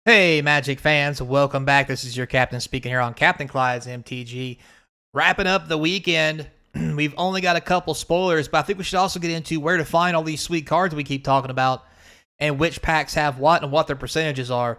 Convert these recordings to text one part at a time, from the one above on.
Hey, Magic fans, welcome back. This is your captain speaking here on Capnclydes MTG. Wrapping up the weekend. We've only got a couple spoilers, but I think we should also get into where to find all these sweet cards we keep talking about and which packs have what and what their percentages are.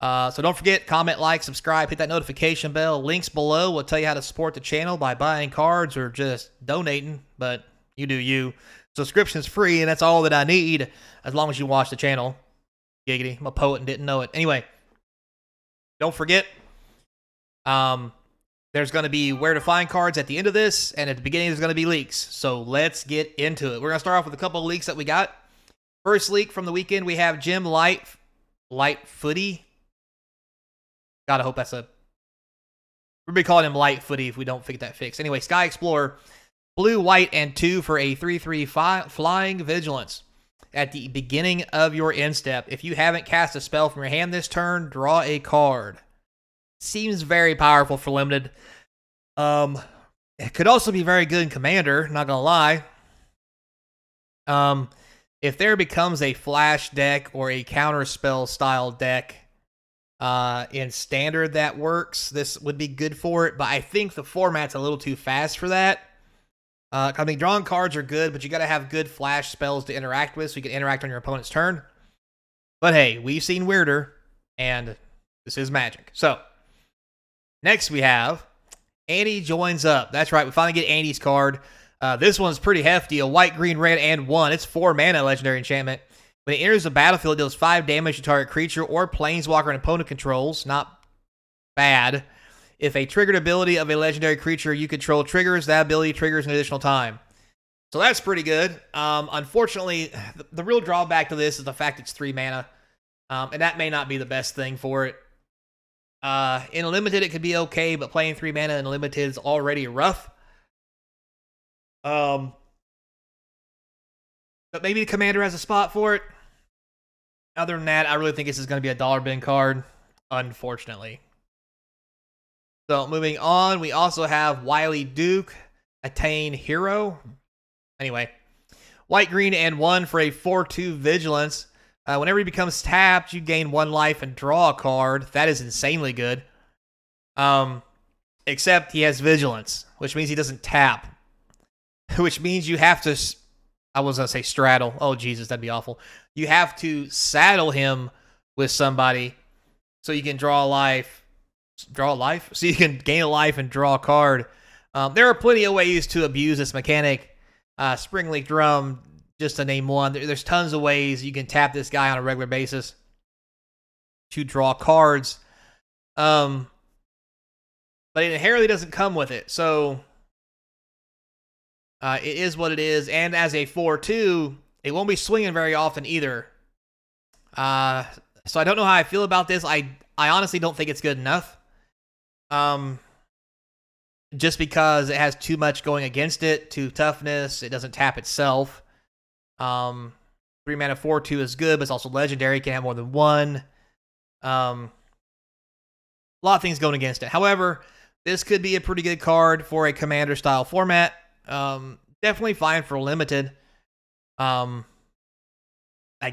So don't forget, comment, like, subscribe, hit that notification bell. Links below will tell you how to support the channel by buying cards or just donating, but you do you. Subscription's free, and that's all that I need as long as you watch the channel. Giggity. I'm a poet and didn't know it. Anyway, don't forget, there's going to be where to find cards at the end of this, and at the beginning there's going to be leaks. So let's get into it. We're going to start off with a couple of leaks that we got. First leak from the weekend, we have Jim Lightfooty. God, I hope that's a... We're going to be calling him Lightfooty if we don't get that fixed. Anyway, Sky Explorer, blue, white, and 2 for a 3/3 flying vigilance. At the beginning of your end step, if you haven't cast a spell from your hand this turn, draw a card. Seems very powerful for limited. It could also be very good in Commander, not gonna lie. If there becomes a flash deck or a counter spell style deck in Standard that works, this would be good for it, but I think the format's a little too fast for that. I mean, drawing cards are good, but you got to have good flash spells to interact with so you can interact on your opponent's turn. But hey, we've seen weirder, and this is Magic. So, next we have Annie Joins Up. That's right, we finally get Annie's card. This one's pretty hefty, a white, green, red, and 1. It's 4 mana legendary enchantment. When it enters the battlefield, it deals 5 damage to target creature or planeswalker an opponent controls. Not bad. If a triggered ability of a legendary creature you control triggers, that ability triggers an additional time. So that's pretty good. Unfortunately, the real drawback to this is the fact it's 3 mana. And that may not be the best thing for it. In Limited, it could be okay, but playing 3 mana in Limited is already rough. But maybe the Commander has a spot for it. Other than that, I really think this is going to be a dollar bin card, unfortunately. So moving on, we also have Wily Duke, Attain Hero. Anyway, white, green, and 1 for a 4/2 Vigilance. Whenever he becomes tapped, you gain 1 life and draw a card. That is insanely good. Except he has Vigilance, which means he doesn't tap. Which means you have to... I was going to say straddle. Oh, Jesus, that'd be awful. You have to saddle him with somebody so you can draw a life. So you can gain a life and draw a card. There are plenty of ways to abuse this mechanic. Spring Leak Drum, just to name one. There's tons of ways you can tap this guy on a regular basis to draw cards. But it inherently doesn't come with it. So it is what it is. And as a 4/2, it won't be swinging very often either. So I don't know how I feel about this. I honestly don't think it's good enough. Just because it has too much going against it, too toughness, it doesn't tap itself. 3 mana 4/2 is good, but it's also legendary. It can have more than 1. A lot of things going against it. However, this could be a pretty good card for a Commander style format. Definitely fine for Limited. I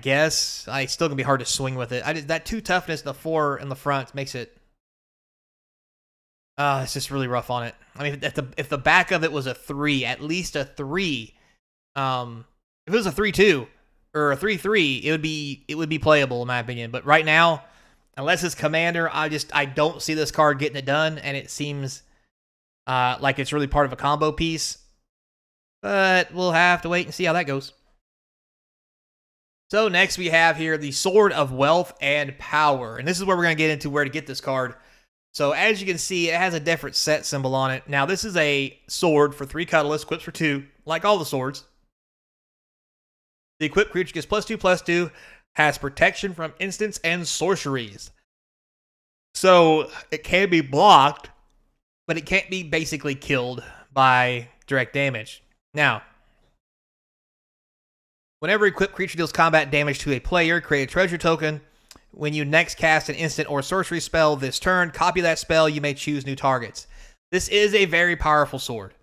guess it's still gonna be hard to swing with it. That 2 toughness, the 4 in the front makes it. It's just really rough on it. I mean, if the back of it was a 3, at least a 3. If it was a 3/2 or a 3/3, it would be playable in my opinion. But right now, unless it's Commander, I don't see this card getting it done, and it seems like it's really part of a combo piece. But we'll have to wait and see how that goes. So next we have here the Sword of Wealth and Power, and this is where we're going to get into where to get this card. So as you can see, it has a different set symbol on it. Now this is a sword for 3 colorless, equips for 2, like all the swords. The equipped creature gets +2/+2, has protection from instants and sorceries. So it can be blocked, but it can't be basically killed by direct damage. Now, whenever equipped creature deals combat damage to a player, create a treasure token. When you next cast an instant or sorcery spell this turn, copy that spell. You may choose new targets. This is a very powerful sword.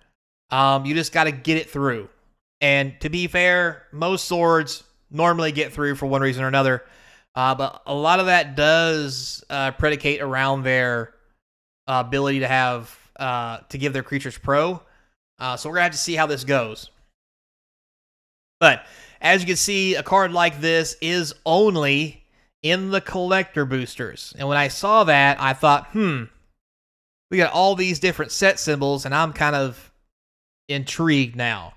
You just got to get it through. And to be fair, most swords normally get through for one reason or another. But a lot of that does predicate around their ability to have to give their creatures pro. So we're gonna have to see how this goes. But as you can see, a card like this is only in the collector boosters. And when I saw that, I thought, we got all these different set symbols, and I'm kind of intrigued now.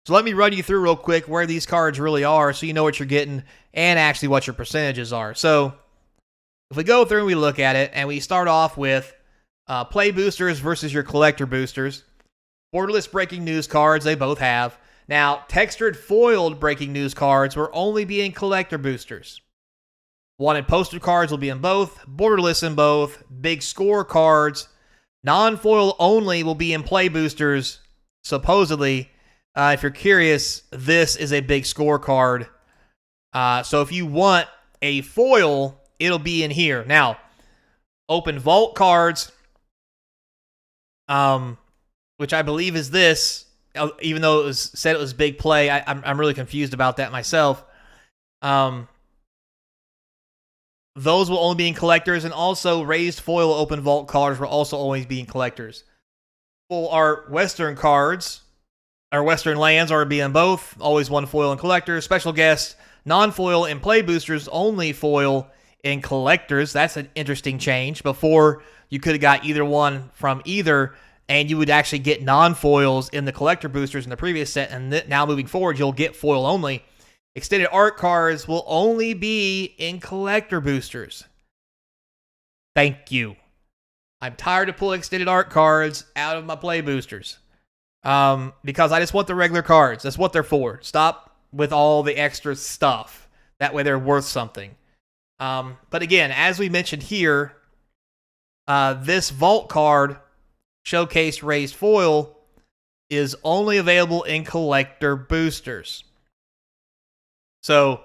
So let me run you through real quick where these cards really are so you know what you're getting and actually what your percentages are. So if we go through and we look at it, and we start off with play boosters versus your collector boosters. Borderless breaking news cards, they both have. Now, textured foiled breaking news cards will only be in collector boosters. Wanted poster cards will be in both, borderless in both, big score cards. Non-foil only will be in play boosters, supposedly. If you're curious, this is a big score card. So if you want a foil, it'll be in here. Now, open vault cards, which I believe is this, even though it was said it was big play, I'm really confused about that myself. Those will only be in collectors, and also raised foil open vault cards will also always be in collectors. Full art Western cards, or Western lands, are being both, always one foil in collectors. Special guest, non-foil in play boosters, only foil in collectors. That's an interesting change. Before, you could have got either one from either, and you would actually get non-foils in the collector boosters in the previous set, and now moving forward, you'll get foil only. Extended art cards will only be in collector boosters. Thank you. I'm tired of pulling extended art cards out of my play boosters. Because I just want the regular cards. That's what they're for. Stop with all the extra stuff. That way they're worth something. But again, as we mentioned here, this vault card, Showcase Raised Foil, is only available in collector boosters. So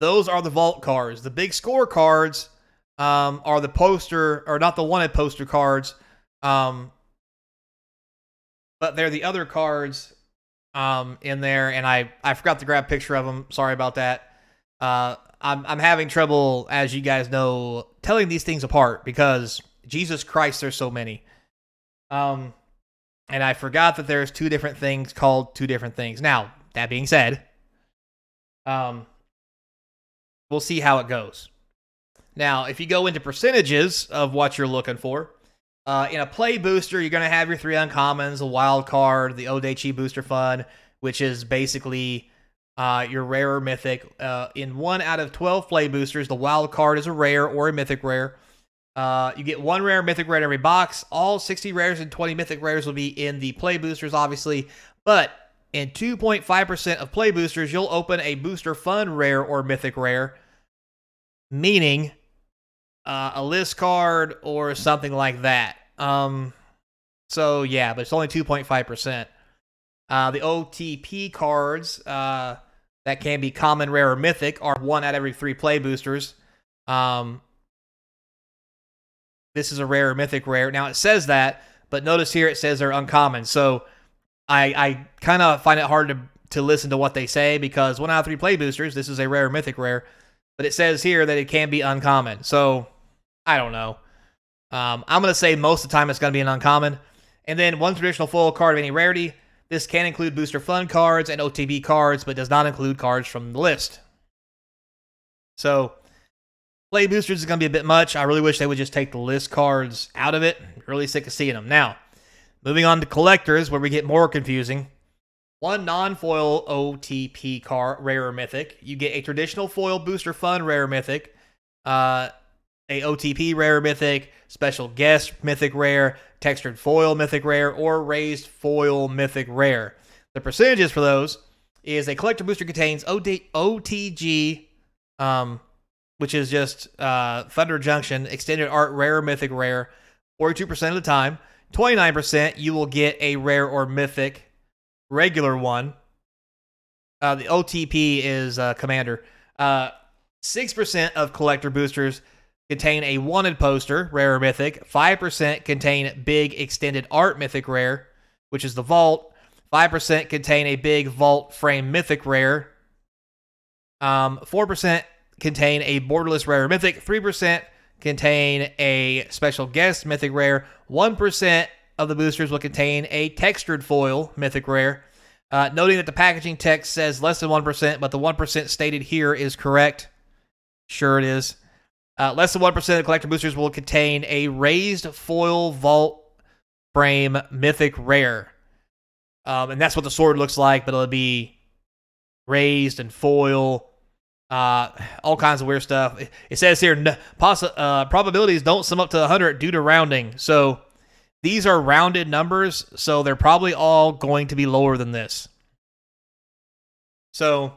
those are the vault cards. The big score cards are the poster, or not the wanted poster cards, but they're the other cards in there, and I forgot to grab a picture of them. Sorry about that. I'm having trouble, as you guys know, telling these things apart because Jesus Christ, there's so many. And I forgot that there's two different things called two different things. Now, that being said, we'll see how it goes. Now, if you go into percentages of what you're looking for, in a play booster, you're going to have your 3 uncommons, a wild card, the Odechi Booster Fun, which is basically your rare or mythic. In 1 out of 12 play boosters, the wild card is a rare or a mythic rare. You get 1 rare mythic rare in every box. All 60 rares and 20 mythic rares will be in the play boosters, obviously. But in 2.5% of play boosters, you'll open a Booster Fun rare or mythic rare, meaning a list card or something like that. So yeah, but it's only 2.5%. The OTP cards that can be common, rare, or mythic are 1 out of every 3 play boosters. This is a rare or mythic rare. Now it says that, but notice here it says they're uncommon. So I kind of find it hard to listen to what they say, because 1 out of 3 play boosters, this is a rare or mythic rare, but it says here that it can be uncommon. So I don't know. I'm going to say most of the time it's going to be an uncommon. And then 1 traditional foil card of any rarity. This can include Booster Fun cards and OTB cards, but does not include cards from the list. So play boosters is going to be a bit much. I really wish they would just take the list cards out of it. I'm really sick of seeing them. Now, moving on to collectors, where we get more confusing. 1 non-foil OTP card, rare or mythic. You get a traditional foil Booster Fun rare mythic, a OTP rare mythic, special guest mythic rare, textured foil mythic rare, or raised foil mythic rare. The percentages for those is a collector booster contains OTG, which is just Thunder Junction, extended art rare mythic rare, 42% of the time. 29% you will get a rare or mythic regular one. The OTP is Commander. 6% of collector boosters contain a wanted poster, rare or mythic. 5% contain big extended art mythic rare, which is the vault. 5% contain a big vault frame mythic rare. 4% contain a borderless rare mythic. 3% contain a special guest mythic rare. 1% of the boosters will contain a textured foil mythic rare. Noting that the packaging text says less than 1%, but the 1% stated here is correct. Sure it is. Less than 1% of collector boosters will contain a raised foil vault frame mythic rare. And that's what the sword looks like, but it'll be raised and foil, all kinds of weird stuff. It says here, probabilities don't sum up to 100 due to rounding. So these are rounded numbers, so they're probably all going to be lower than this. So,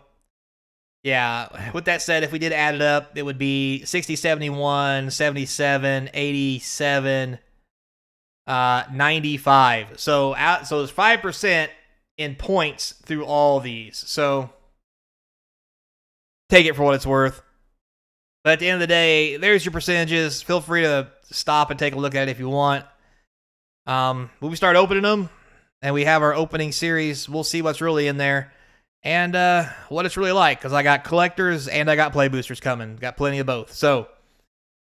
yeah, with that said, if we did add it up, it would be 60, 71, 77, 87, 95. So there's 5% in points through all these. So take it for what it's worth. But at the end of the day, there's your percentages. Feel free to stop and take a look at it if you want. When we start opening them and we have our opening series, we'll see what's really in there and what it's really like, because I got collectors and I got play boosters coming. Got plenty of both. So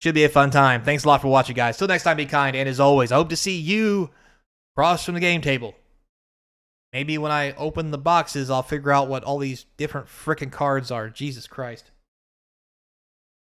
should be a fun time. Thanks a lot for watching, guys. Till next time, be kind. And as always, I hope to see you across from the game table. Maybe when I open the boxes, I'll figure out what all these different frickin' cards are. Jesus Christ.